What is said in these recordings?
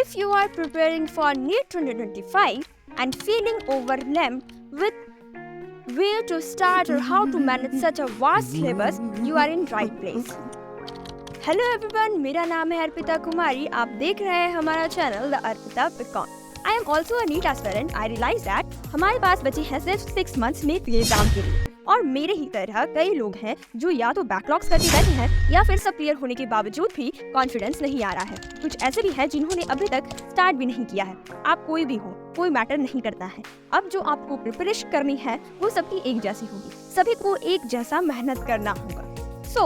If you are preparing for NEET 2025 and feeling overwhelmed with where to start or how to manage such a vast syllabus, you are in right place. Hello everyone, मेरा नाम है अर्पिता कुमारी। आप देख रहे हैं हमारा channel the Arpita beacon. I am also a NEET aspirant. I realise that हमारे पास बचे हैं सिर्फ 6 मंथ्स नीट के एग्जाम के लिए, और मेरे ही तरह कई लोग हैं जो या तो बैकलॉग्स करके बैठे हैं या फिर सब क्लियर होने के बावजूद भी कॉन्फिडेंस नहीं आ रहा है। कुछ ऐसे भी हैं जिन्होंने अभी तक स्टार्ट भी नहीं किया है। आप कोई भी हो, कोई मैटर नहीं करता है। अब जो आपको प्रिपरेशन करनी है वो सबकी एक जैसी होगी, सभी को एक जैसा मेहनत करना होगा। So,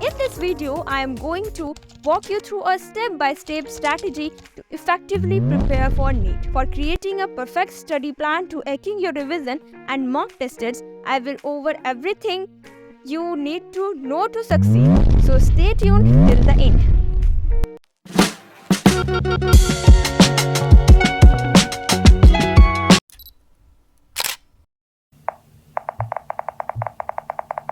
in this video, I am going to walk you through a step-by-step strategy to effectively prepare for NEET. For creating a perfect study plan to hacking your revision and mock tests, I will over everything you need to know to succeed. So stay tuned till the end.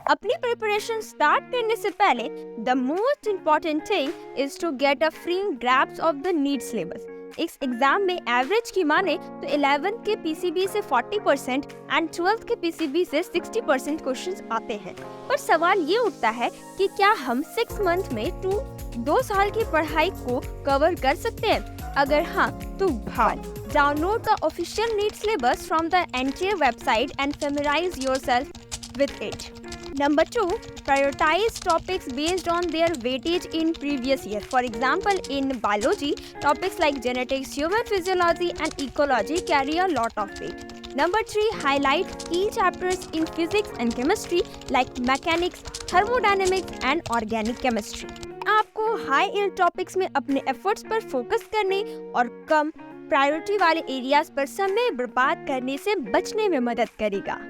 अपनी preparation start करने से पहले the most important thing is to get a free grasp of the NEET syllabus. इस exam में average की माने तो 11th के पीसीबी से 40% एंड 12th के पीसीबी से 60% क्वेश्चंस आते हैं। पर सवाल ये उठता है कि क्या हम 6 मंथ में 2 साल की पढ़ाई को कवर कर सकते हैं? अगर हाँ तो भाई download the official NEET syllabus from the NTA website and familiarize yourself with it. Number 2, prioritize topics based on their weightage in previous year. For example, in biology, topics like genetics, human physiology and ecology carry a lot of weight. Number 3, highlight key chapters in physics and chemistry like mechanics, thermodynamics and organic chemistry. आपको high yield topics में अपने efforts पर focus करने और कम priority वाले areas पर समय बर्बाद करने से बचने में मदद करेगा।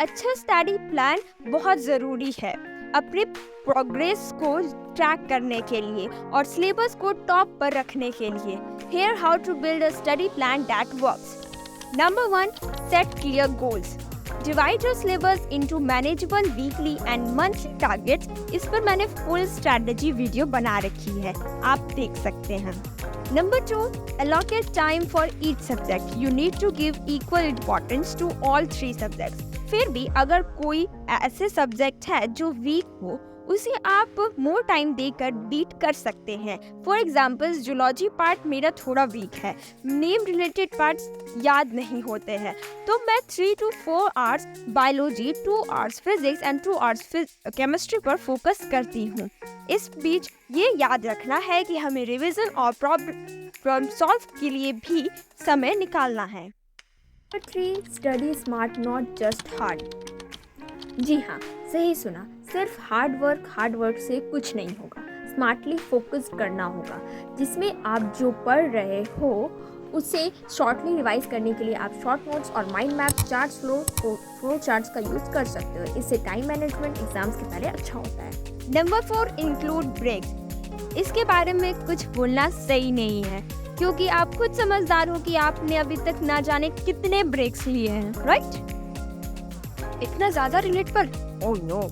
अच्छा स्टडी प्लान बहुत ज़रूरी है अपने प्रोग्रेस को ट्रैक करने के लिए और सिलेबस को टॉप पर रखने के लिए। Here how to build a study plan that works. Number 1, set clear goals. Divide your syllabus into manageable weekly and monthly targets. इस पर मैंने फुल स्ट्रेटजी वीडियो बना रखी है, आप देख सकते हैं। Number 2, allocate time for each subject. You need to give equal importance to all 3 subjects. फिर भी अगर कोई ऐसे सब्जेक्ट है जो वीक हो, उसे आप मोर टाइम देकर बीट कर सकते हैं। फॉर एग्जाम्पल, जूलॉजी पार्ट मेरा थोड़ा वीक है, नेम रिलेटेड पार्ट्स याद नहीं होते हैं, तो मैं 3 to 4 hours biology, 2 hours physics and 2 hours chemistry पर फोकस करती हूँ। इस बीच ये याद रखना है कि हमें रिवीजन और प्रॉब्लम सॉल्व के लिए भी समय निकालना है। 3, study smart not just hard. जी हाँ, सही सुना, सिर्फ हार्ड वर्क से कुछ नहीं होगा। स्मार्टली फोकस करना होगा, जिसमें आप जो पढ़ रहे हो उसे शॉर्टली रिवाइज करने के लिए आप शॉर्ट नोट्स और mind map charts, flow charts का यूज़ कर सकते हो। इससे टाइम मैनेजमेंट एग्जाम्स के पहले अच्छा होता है। Number 4, include breaks. इसके बारे में कुछ बोलना सही नहीं है, क्योंकि आप खुद समझदार हो कि आपने अभी तक ना जाने कितने ब्रेक्स लिए हैं, राइट? इतना ज़्यादा रिलेट पर? Oh no.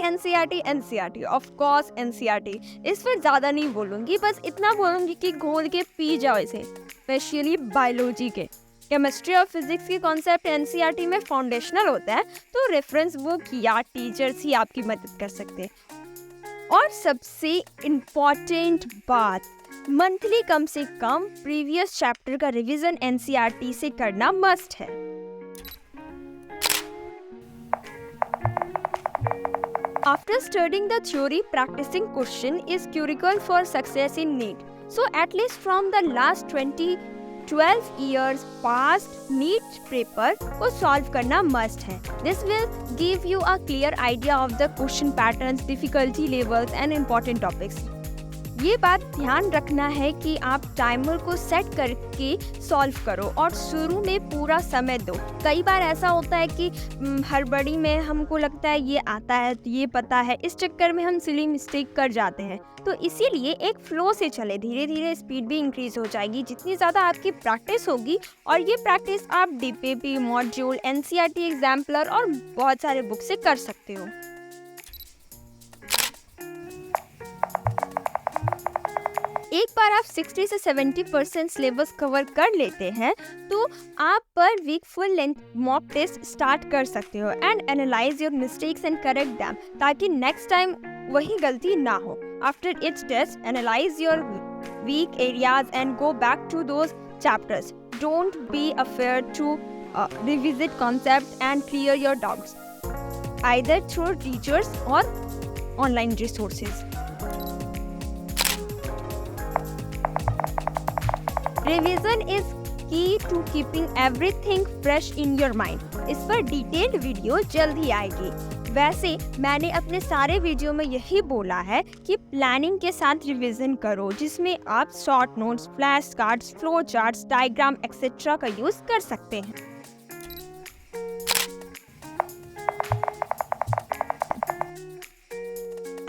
NCERT of course NCERT. इस पर ज़्यादा नहीं बोलूँगी, बस इतना बोलूँगी कि घोल के पी जाओ इसे, स्पेशली बायोलॉजी के। केमिस्ट्री और फिजिक्स के कॉन्सेप्ट एनसीईआरटी में फाउंडेशनल होता है, तो रेफरेंस बुक या टीचर्स ही आपकी मदद कर सकते हैं। और सबसे इम्पॉर्टेंट बात, मंथली कम से कम प्रीवियस चैप्टर का रिवीजन एनसीईआरटी से करना मस्ट है। After studying the theory, practicing question is critical for success in NEET. So at least from the last 12 years past, NEET paper को solve करना must है. This will give you a clear idea of the question patterns, difficulty levels and important topics. ये बात ध्यान रखना है कि आप टाइमर को सेट करके सॉल्व करो और शुरू में पूरा समय दो। कई बार ऐसा होता है कि हड़बड़ी में हमको लगता है ये आता है, ये पता है, इस चक्कर में हम सिली मिस्टेक कर जाते हैं। तो इसीलिए एक फ्लो से चले, धीरे धीरे स्पीड भी इंक्रीज हो जाएगी जितनी ज़्यादा आपकी प्रैक्टिस होगी। और ये प्रैक्टिस आप DPP, मॉड्यूल, NCERT एग्जाम्पलर और बहुत सारे बुक से कर सकते हो। एक बार आप 60 से 70% सिलेबस कवर कर लेते हैं तो आप per week full length mock test start कर सकते हो and analyze your mistakes and correct them, ताकि नेक्स्ट टाइम वही गलती ना हो। After each test analyze your weak areas and go back to those chapters. Don't be afraid to revisit concept and clear your doubts either through teachers or online resources. Revision is key to keeping everything fresh in your mind. इस पर detailed video जल्द ही आएगी। वैसे मैंने अपने सारे video में यही बोला है कि प्लानिंग के साथ रिवीजन करो, जिसमें आप short notes, flash cards, flow charts, diagram etcetera का यूज कर सकते हैं।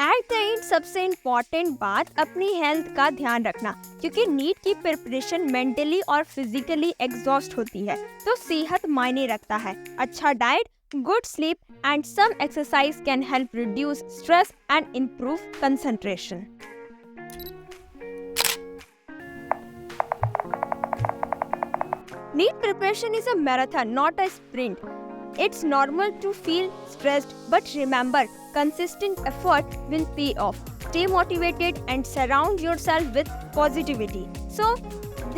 एट द एंड सबसे इम्पॉर्टेंट बात अपनी हेल्थ का ध्यान रखना, क्योंकि नीट की प्रिपरेशन मेंटली और फिजिकली एग्जॉस्ट होती है, तो सेहत मायने रखता है। अच्छा diet, good sleep and some exercise can help reduce stress and improve concentration. NEET preparation is a marathon, not a sprint. It's normal to feel stressed, but remember, consistent effort will pay off. Stay motivated and surround yourself with positivity. So,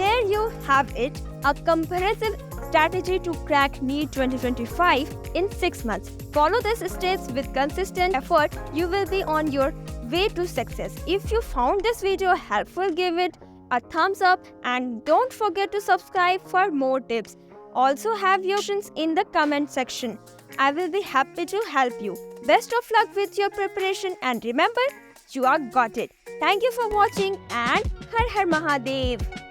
there you have it, a comprehensive strategy to crack NEET 2025 in 6 months. Follow these steps with consistent effort. You will be on your way to success. If you found this video helpful, give it a thumbs up and don't forget to subscribe for more tips. Also have your questions in the comment section. I will be happy to help you. Best of luck with your preparation and remember, you are got it. Thank you for watching and Har Har Mahadev.